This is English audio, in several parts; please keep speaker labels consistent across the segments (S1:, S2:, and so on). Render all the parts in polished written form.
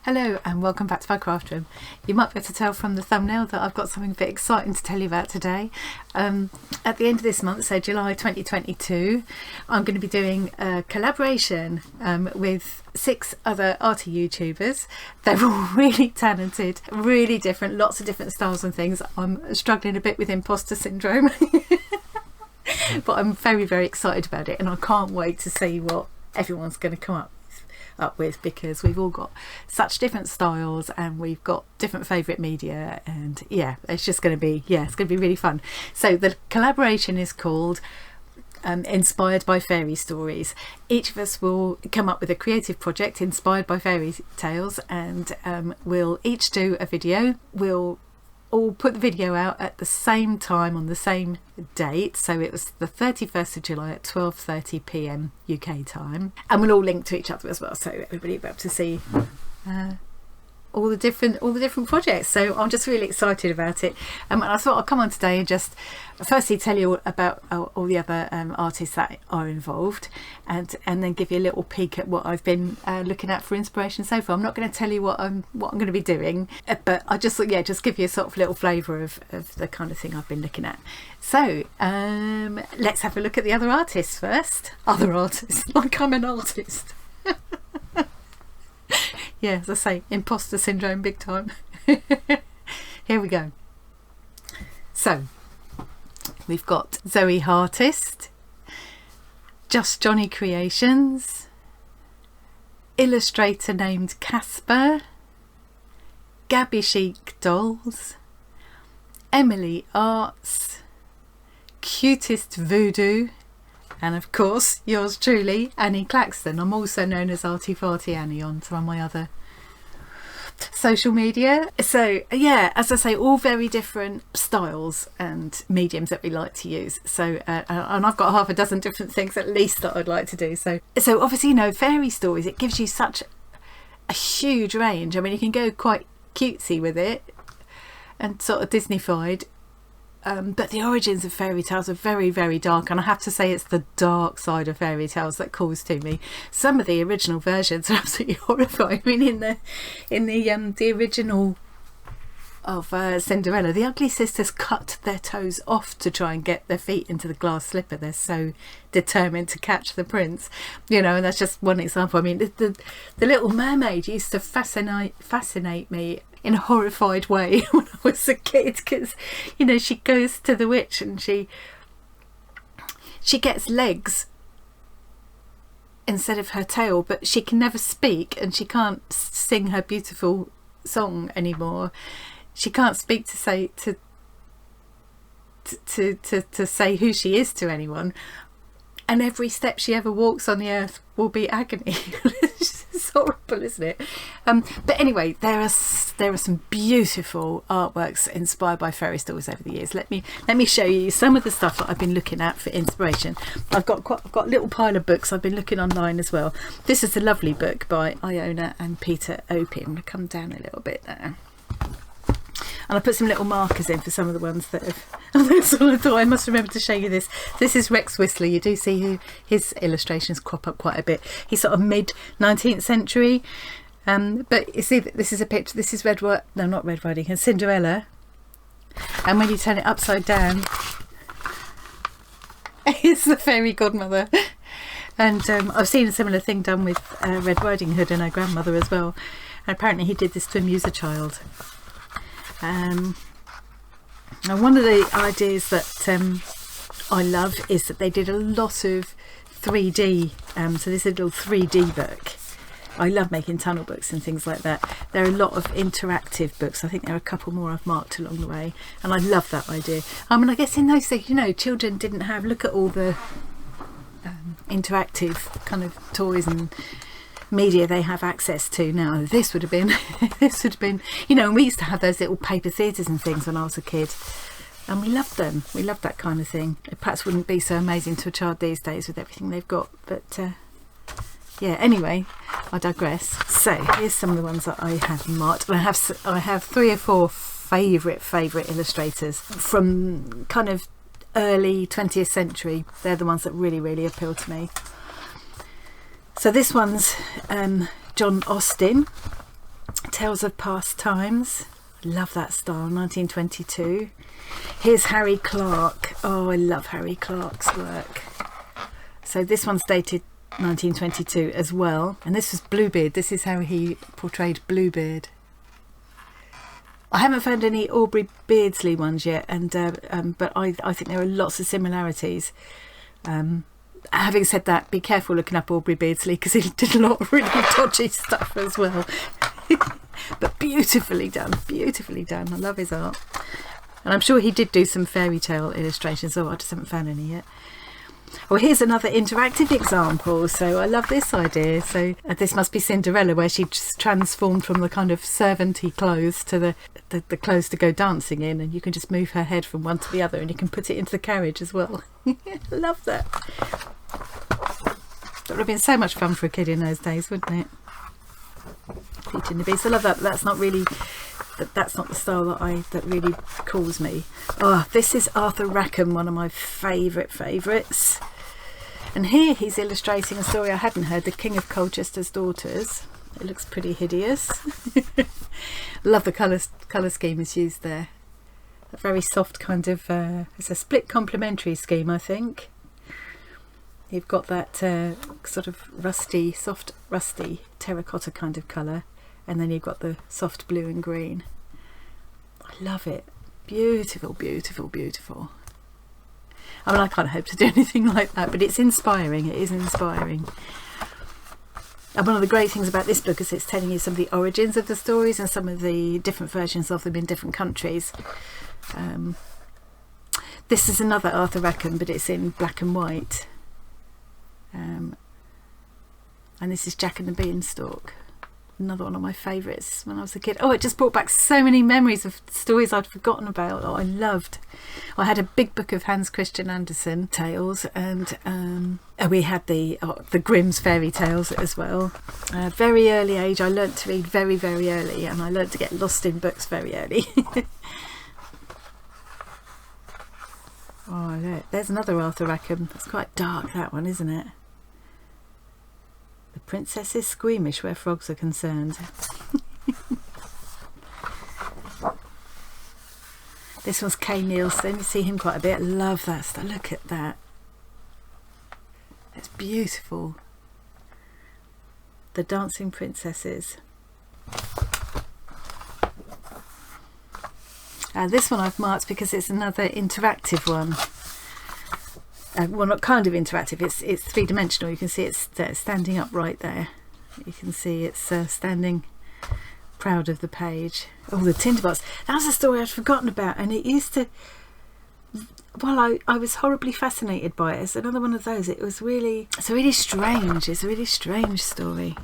S1: Hello and welcome back to my craft room. You might be able to tell from the thumbnail that I've got something a bit exciting to tell you about today. At the end of this month, so July 2022, I'm going to be doing a collaboration with 6 other arty YouTubers. They're all really talented, really different, lots of different styles and things. I'm struggling a bit with imposter syndrome, but I'm very, very excited about it and I can't wait to see what everyone's going to come up with, because we've all got such different styles and we've got different favourite media, and yeah, it's just going to be, it's going to be really fun. So the collaboration is called Inspired by Fairy Stories. Each of us will come up with a creative project inspired by fairy tales, and we'll each do a video. We'll all put the video out at the same time on the same date, so it was the 31st of July at 12:30 p.m. UK time, and we'll all link to each other as well, so everybody will be able to see all the different projects. So I'm just really excited about it, and I thought I'll come on today and just firstly tell you about all the other artists that are involved, and then give you a little peek at what I've been looking at for inspiration so far. I'm not going to tell you what I'm going to be doing, but I just thought, just give you a sort of little flavour of the kind of thing I've been looking at. So let's have a look at the other artists first. Other artists, like I'm an artist. Yeah, as I say, imposter syndrome big time. Here we go. So we've got Zoe Hartist, Just Johnny Creations, Illustrator named Kasper, Gaby Chic Dolls, Emily Arts, Cutest Voodoo, and of course yours truly, Annie Claxton. I'm also known as ArtyFartyAnnie on some of my other social media. So yeah, as I say, all very different styles and mediums that we like to use. So and I've got half a dozen different things at least that I'd like to do. So obviously, you know, fairy stories, it gives you such a huge range. I mean, you can go quite cutesy with it and sort of Disney-fied. But the origins of fairy tales are very, very dark, and I have to say it's the dark side of fairy tales that calls to me. Some of the original versions are absolutely horrifying. I mean, in the original of Cinderella, the ugly sisters cut their toes off to try and get their feet into the glass slipper. They're so determined to catch the prince, you know, and that's just one example. I mean, the Little Mermaid used to fascinate me in a horrified way when I was a kid, because, you know, she goes to the witch and she gets legs instead of her tail, but she can never speak and she can't sing her beautiful song anymore. She can't speak to say to say who she is to anyone, and every step she ever walks on the earth will be agony. It's horrible, isn't it? But anyway, there are some beautiful artworks inspired by fairy stories over the years. Let me show you some of the stuff that I've been looking at for inspiration. I've got a little pile of books. I've been looking online as well. This is a lovely book by Iona and Peter Opie. I'm going to come down a little bit there. And I put some little markers in for some of the ones that have... I thought I must remember to show you this. This is Rex Whistler. You do see his illustrations crop up quite a bit. He's sort of mid-19th century. But you see, this is a picture. This is not Red Riding Hood, Cinderella. And when you turn it upside down, it's the fairy godmother. And I've seen a similar thing done with Red Riding Hood and her grandmother as well. And apparently he did this to amuse a child. And one of the ideas that I love is that they did a lot of 3D, so this is a little 3D book. I love making tunnel books and things like that. There are a lot of interactive books. I think there are a couple more I've marked along the way, and I love that idea. I mean, I guess in those days, you know, children didn't have, look at all the interactive kind of toys and media they have access to now. This would have been you know, and we used to have those little paper theatres and things when I was a kid, and we loved them. We loved that kind of thing. It perhaps wouldn't be so amazing to a child these days with everything they've got, but yeah, anyway, I digress. So here's some of the ones that I have marked. I have 3 or 4 favourite illustrators from kind of early 20th century. They're the ones that really appeal to me. So this one's John Austen, Tales of Past Times. Love that style, 1922. Here's Harry Clarke. Oh, I love Harry Clarke's work. So this one's dated 1922 as well. And this was Bluebeard. This is how he portrayed Bluebeard. I haven't found any Aubrey Beardsley ones yet, and but I think there are lots of similarities. Having said that, be careful looking up Aubrey Beardsley because he did a lot of really dodgy stuff as well. But beautifully done, beautifully done. I love his art. And I'm sure he did do some fairy tale illustrations. Oh, I just haven't found any yet. Well, here's another interactive example. So I love this idea. So this must be Cinderella, where she just transformed from the kind of servant-y clothes to the clothes to go dancing in, and you can just move her head from one to the other, and you can put it into the carriage as well. I love that. That would have been so much fun for a kid in those days, wouldn't it? Beauty and the Beast. I love that, but that's not really, that's not the style that really calls me. Oh, this is Arthur Rackham, one of my favourites. And here he's illustrating a story I hadn't heard, The King of Colchester's Daughters. It looks pretty hideous. Love the colour scheme is used there. A very soft kind of, it's a split complementary scheme, I think. You've got that sort of rusty, soft rusty terracotta kind of colour, and then you've got the soft blue and green. I love it. Beautiful, beautiful, beautiful. I mean, I can't hope to do anything like that, but it's inspiring. It is inspiring. And one of the great things about this book is it's telling you some of the origins of the stories and some of the different versions of them in different countries. This is another Arthur Rackham, but it's in black and white. And this is Jack and the Beanstalk, another one of my favourites when I was a kid. Oh, it just brought back so many memories of stories I'd forgotten about. Oh, I loved. I had a big book of Hans Christian Andersen tales, and we had the Grimm's fairy tales as well. Very early age, I learnt to read very, very early, and I learnt to get lost in books very early. Oh, look, there's another Arthur Rackham. It's quite dark, that one, isn't it? The princess is squeamish where frogs are concerned. This one's Kay Nielsen. You see him quite a bit. Love that stuff. Look at that. It's beautiful. The Dancing Princesses. This one I've marked because it's another interactive one. Well, not kind of interactive, it's three-dimensional. You can see it's standing up right there. You can see it's standing proud of the page. Oh, the tinderbox. That was a story I'd forgotten about, and it used to, well, I was horribly fascinated by it. It's another one of those. It's a really strange story.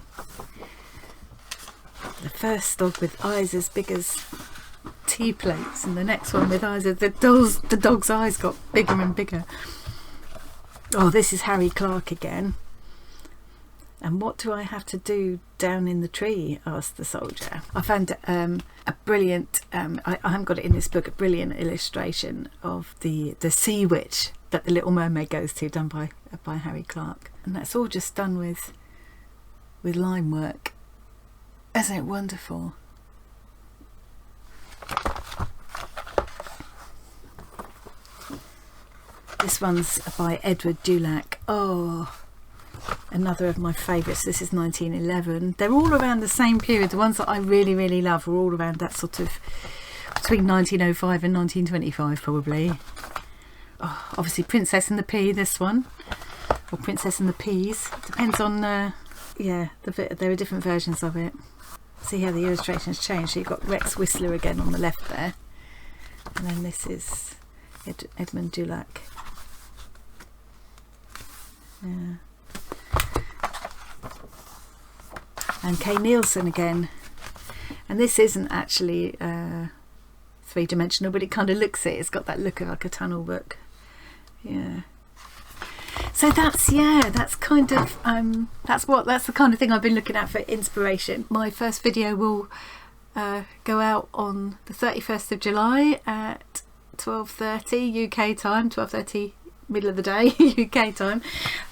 S1: The first dog with eyes as big as tea plates, and the next one with eyes, the dog's eyes got bigger and bigger. Oh, this is Harry Clarke again. And what do I have to do down in the tree? Asked the soldier. I found a brilliant, I haven't got it in this book, a brilliant illustration of the sea witch that the Little Mermaid goes to, done by Harry Clarke. And that's all just done with line work. Isn't it wonderful? This one's by Edward Dulac. Oh, another of my favourites. This is 1911. They're all around the same period. The ones that I really, really love are all around that sort of between 1905 and 1925 probably. Oh, obviously Princess and the Pea, this one, or Princess and the Peas. Depends on, yeah, there are different versions of it. See how the illustrations change. So you've got Rex Whistler again on the left there, and then this is Edmund Dulac. Yeah. And Kay Nielsen again, and this isn't actually three-dimensional, but it kind of looks it. It's got that look of like a tunnel book. Yeah. So that's kind of that's the kind of thing I've been looking at for inspiration. My first video will go out on the 31st of July at 12:30 UK time, 12:30 middle of the day UK time,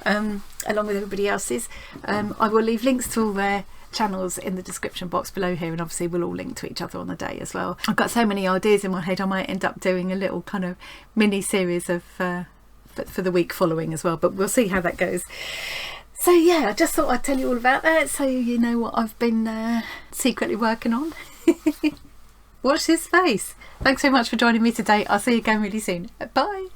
S1: along with everybody else's. I will leave links to all their channels in the description box below here, and obviously we'll all link to each other on the day as well. I've got so many ideas in my head, I might end up doing a little kind of mini series of for the week following as well, but we'll see how that goes. So yeah, I just thought I'd tell you all about that so you know what I've been secretly working on. Watch this space. Thanks so much for joining me today. I'll see you again really soon. Bye.